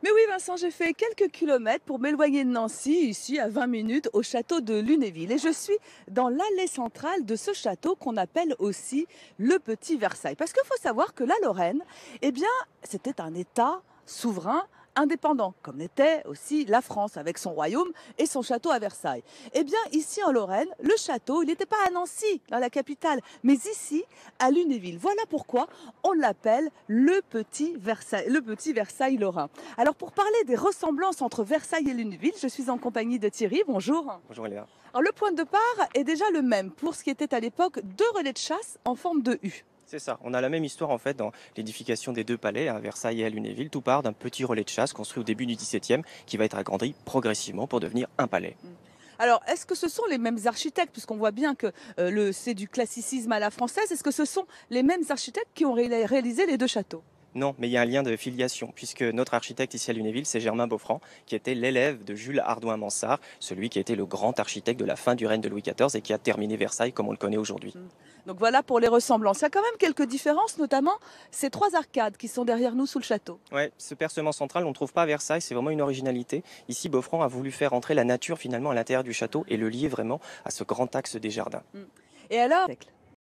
Mais oui, Vincent, j'ai fait quelques kilomètres pour m'éloigner de Nancy, ici à 20 minutes, au château de Lunéville. Et je suis dans l'allée centrale de ce château qu'on appelle aussi le Petit Versailles. Parce qu'il faut savoir que la Lorraine, eh bien, c'était un État souverain indépendant, comme l'était aussi la France avec son royaume et son château à Versailles. Eh bien, ici en Lorraine, le château, il n'était pas à Nancy, dans la capitale, mais ici, à Lunéville. Voilà pourquoi on l'appelle le Petit Versailles lorrain. Alors, pour parler des ressemblances entre Versailles et Lunéville, je suis en compagnie de Thierry. Bonjour. Bonjour Léa. Alors, le point de départ est déjà le même pour ce qui était à l'époque deux relais de chasse en forme de U. C'est ça, on a la même histoire en fait dans l'édification des deux palais, à Versailles et à Lunéville. Tout part d'un petit relais de chasse construit au début du XVIIe qui va être agrandi progressivement pour devenir un palais. Alors, est-ce que ce sont les mêmes architectes, puisqu'on voit bien que c'est du classicisme à la française, est-ce que ce sont les mêmes architectes qui ont réalisé les deux châteaux? Non, mais il y a un lien de filiation, puisque notre architecte ici à Lunéville, c'est Germain Beaufranc, qui était l'élève de Jules Hardouin-Mansart, celui qui était le grand architecte de la fin du règne de Louis XIV et qui a terminé Versailles comme on le connaît aujourd'hui. Donc voilà pour les ressemblances. Il y a quand même quelques différences, notamment ces trois arcades qui sont derrière nous sous le château. Ouais, ce percement central, on ne trouve pas à Versailles, c'est vraiment une originalité. Ici, Beaufranc a voulu faire entrer la nature finalement à l'intérieur du château et le lier vraiment à ce grand axe des jardins. Et alors,